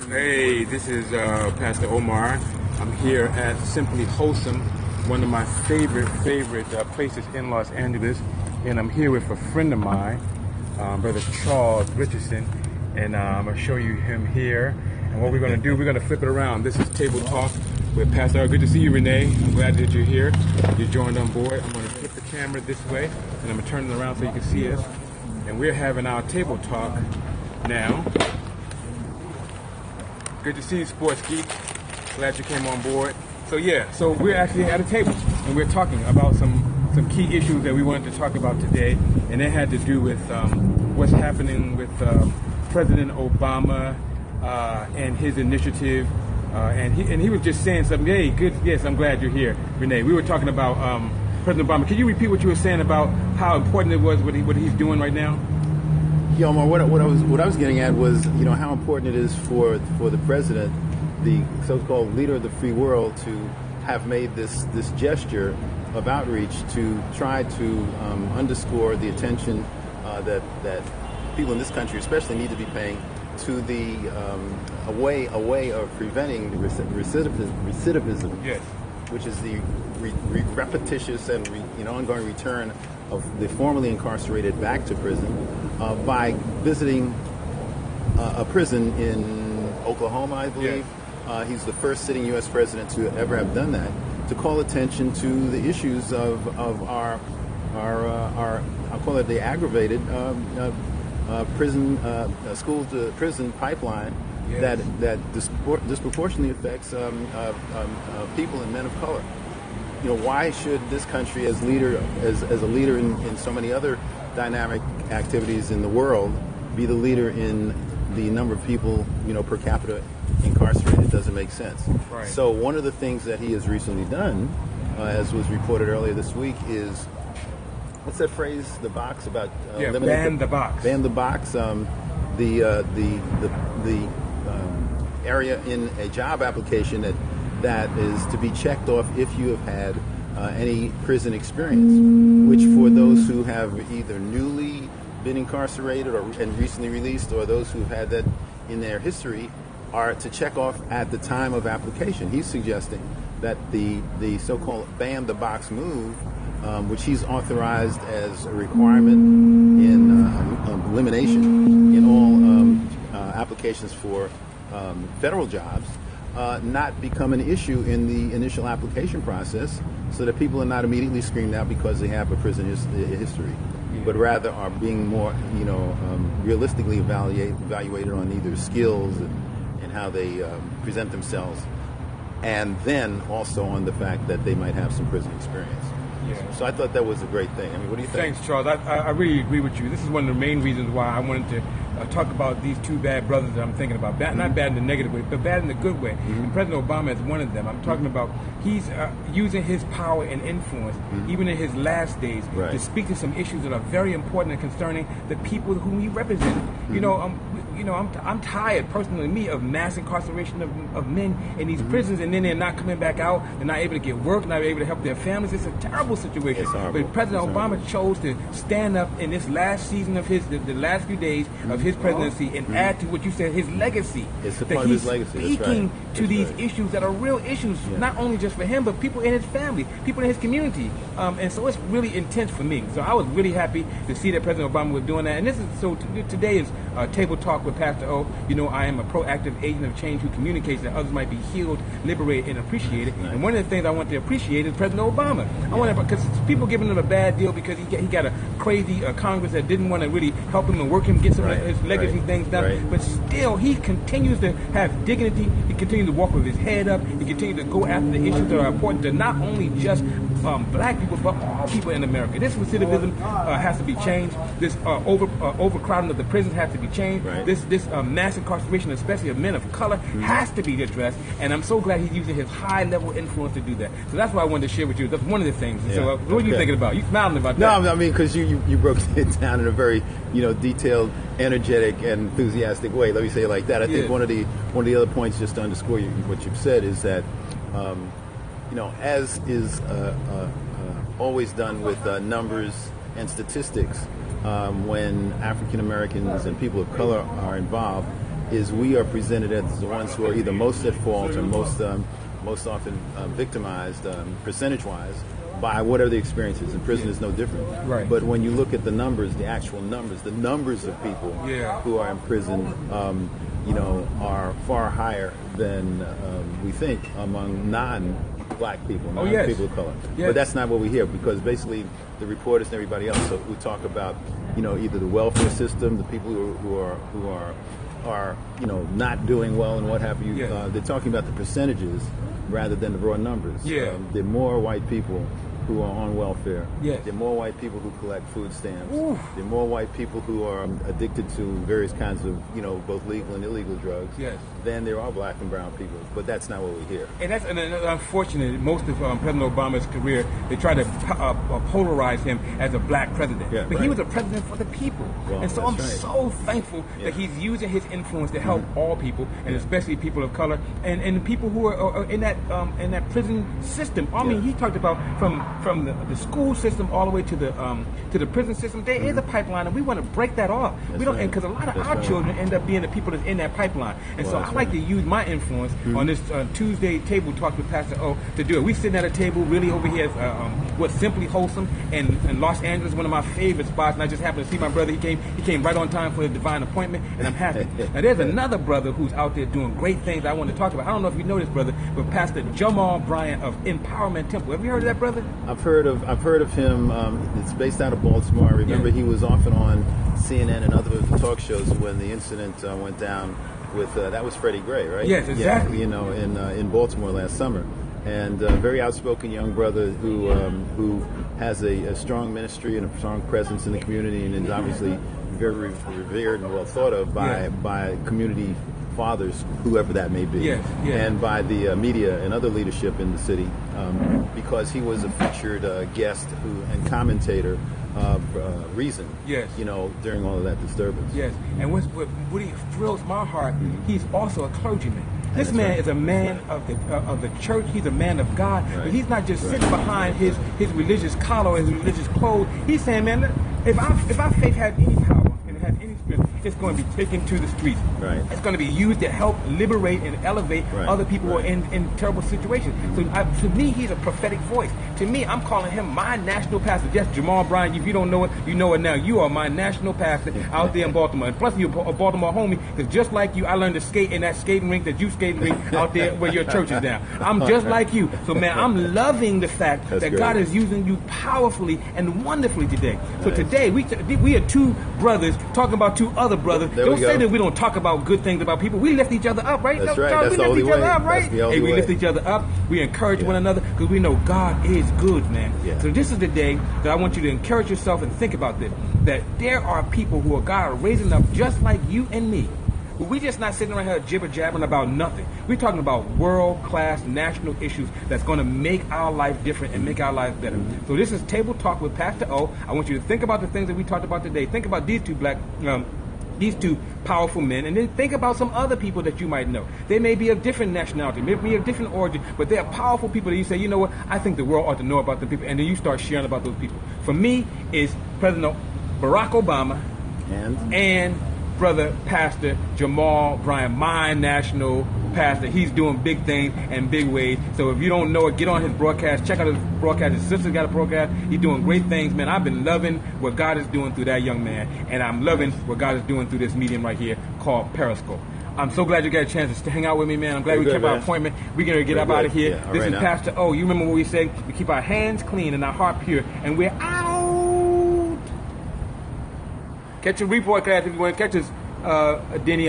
Hey, this is Pastor Omar. I'm here at Simply Wholesome, one of my favorite places in Los Angeles, and I'm here with a friend of mine, Brother Charles Richardson, and I'm going to show you him here. And what we're going to do, we're going to flip it around. This is Table Talk with Pastor. Good to see you, Renee. I'm glad that you're here. You joined on board. I'm going to flip the camera this way, and I'm going to turn it around so you can see us. And we're having our Table Talk now. Good to see you, Sports Geek. Glad you came on board. So we're actually at a table, and we're talking about some key issues that we wanted to talk about today, and it had to do with what's happening with President Obama and his initiative. And he was just saying something. Hey, good. Yes, I'm glad you're here, Renee. We were talking about President Obama. Can you repeat what you were saying about how important it was what he's doing right now? Yeah, Omar, what I was getting at was, how important it is for the president, the so-called leader of the free world, to have made this gesture of outreach to try to underscore the attention that people in this country especially need to be paying to the a way of preventing recidivism, yes, which is the repetitious and ongoing return of the formerly incarcerated back to prison by visiting a prison in Oklahoma, I believe. Yes. He's the first sitting U.S. president to ever have done that, to call attention to the issues of our I'll call it the aggravated prison school to prison pipeline. Yes. that disproportionately affects people and men of color. Why should this country, as a leader in so many other dynamic activities in the world, be the leader in the number of people, per capita incarcerated? It doesn't make sense. Right. So one of the things that he has recently done, as was reported earlier this week, is, what's that phrase? The box about ban the box. Ban the box. The area in a job application that is to be checked off if you have had any prison experience, which for those who have either newly been incarcerated and recently released, or those who have had that in their history, are to check off at the time of application. He's suggesting that the so-called ban the box move, which he's authorized as a requirement in elimination in all applications for federal jobs, not become an issue in the initial application process, so that people are not immediately screened out because they have a prison history, but rather are being more, realistically evaluated on either skills and how they present themselves, and then also on the fact that they might have some prison experience. Yeah. So I thought that was a great thing. I mean, what do you think? Thanks, Charles. I really agree with you. This is one of the main reasons why I wanted to talk about these two bad brothers that I'm thinking about. Not bad in the negative way, but bad in the good way. Mm-hmm. And President Obama is one of them. I'm talking about he's using his power and influence, even in his last days, right, to speak to some issues that are very important and concerning the people whom he represents. I'm tired, personally, me, of mass incarceration of men in these prisons, and then they're not coming back out. They're not able to get work, not able to help their families. It's a terrible situation. But President Obama chose to stand up in this last season of the last few days of his presidency and add to what you said, his legacy. It's a part of his legacy. Speaking to these issues that are real issues, not only just for him, but people in his family, people in his community. And so it's really intense for me. So I was really happy to see that President Obama was doing that. And today is Table Talk with Pastor O. I am a proactive agent of change who communicates that others might be healed, liberated, and appreciated. Nice. And one of the things I want to appreciate is President Obama. Because people giving him a bad deal because he got a crazy Congress that didn't want to really help him and work him, get some of his legacy things done. Right. But still, he continues to have dignity. He continues to walk with his head up. He continues to go after the issues that are important to not only just black people, but all people in America. This recidivism has to be changed. This overcrowding of the prisons has to be changed. Right. This mass incarceration, especially of men of color, has to be addressed. And I'm so glad he's using his high-level influence to do that. So that's what I wanted to share with you. That's one of the things. Yeah. So what are you thinking about? You smiling about that? No, I mean, because you broke it down in a very detailed, energetic, and enthusiastic way. Let me say it like that. I think one of the other points, just to underscore what you've said, is that as is always done with numbers and statistics, when African Americans and people of color are involved, is we are presented as the ones who are either most at fault or most often victimized, percentage-wise, by whatever the experience is. And prison is no different. Right. But when you look at the numbers, the actual numbers, the numbers of people who are in prison, are far higher than we think among non-black people, people of color. Yes. But that's not what we hear, because basically the reporters and everybody else, so we talk about, either the welfare system, the people who are not doing well and what have you. Yes. They're talking about the percentages rather than the raw numbers. Yeah. There are more white people who are on welfare. Yes. There are more white people who collect food stamps. Oof. There are more white people who are addicted to various kinds of, both legal and illegal drugs. Yes. Than there are black and brown people. But that's not what we hear. And that's unfortunate. Most of President Obama's career, they try to polarize him as a black president. Yeah, but he was a president for the people. Well, and so I'm that's right. so thankful that he's using his influence to help all people, and especially people of color, and people who are in that prison system. I mean, he talked about from the school system all the way to the prison system. There is a pipeline, and we want to break that off. We don't, because a lot of our children end up being the people that's in that pipeline. And so I like to use my influence on this Tuesday table talk with Pastor O to do it. We sitting at a table really over here at Simply Wholesome in Los Angeles, one of my favorite spots. And I just happened to see my brother. He came right on time for the divine appointment, and I'm happy. Now there's another brother who's out there doing great things I want to talk about. I don't know if you know this brother, but Pastor Jamal Bryant of Empowerment Temple. Have you heard of that brother? I've heard of him. It's based out of Baltimore. I remember he was often on CNN and other talk shows when the incident went down with that was Freddie Gray, right? Yes, exactly. Yeah, in Baltimore last summer, and a very outspoken young brother who has a strong ministry and a strong presence in the community, and is obviously very revered and well thought of by community fathers, whoever that may be, and by the media and other leadership in the city, because he was a featured guest and commentator of Reason, during all of that disturbance. Yes, and what thrills my heart, he's also a clergyman. This man is a man of the church. He's a man of God. But he's not just sitting behind his religious collar or his religious clothes. He's saying, man, if our faith has any power and it has any spirit, it's going to be taken to the streets. Right. It's going to be used to help liberate and elevate other people who are in terrible situations. So to me, he's a prophetic voice. To me, I'm calling him my national pastor. Yes, Jamal Bryant, if you don't know it, you know it now. You are my national pastor out there in Baltimore. And plus, you're a Baltimore homie, because just like you, I learned to skate in that skating rink that you skating rink out there where your church is now. I'm just like you. So, man, I'm loving the fact that great. God is using you powerfully and wonderfully today. So today, we are two brothers talking about two other brothers. Don't say that we don't talk about good things about people. We lift each other up, right? That's right. That's the only way. Hey, we lift each other up. We encourage one another, because we know God is good, man. Yeah. So this is the day that I want you to encourage yourself and think about this, that there are people who are God are raising up just like you and me. But we just not sitting around here jibber-jabbering about nothing. We're talking about world-class national issues that's going to make our life different and make our life better. So this is Table Talk with Pastor O. I want you to think about the things that we talked about today. Think about these two powerful men, and then think about some other people that you might know. They may be of different nationality, may be of different origin, but they are powerful people that you say, you know what, I think the world ought to know about the people, and then you start sharing about those people. For me, it's President Barack Obama and Brother Pastor Jamal Bryant, my national pastor. He's doing big things and big ways. So if you don't know it, get on his broadcast. Check out his broadcast. His sister's got a broadcast. He's doing great things, man. I've been loving what God is doing through that young man, and I'm loving what God is doing through this medium right here called Periscope. I'm so glad you got a chance to hang out with me, man. I'm glad we kept our appointment. We're going to get up out of here. Yeah, this is Pastor O. You remember what we say? We keep our hands clean and our heart pure, and we're out. Catch a rebroadcast if you want to catch us, Denny.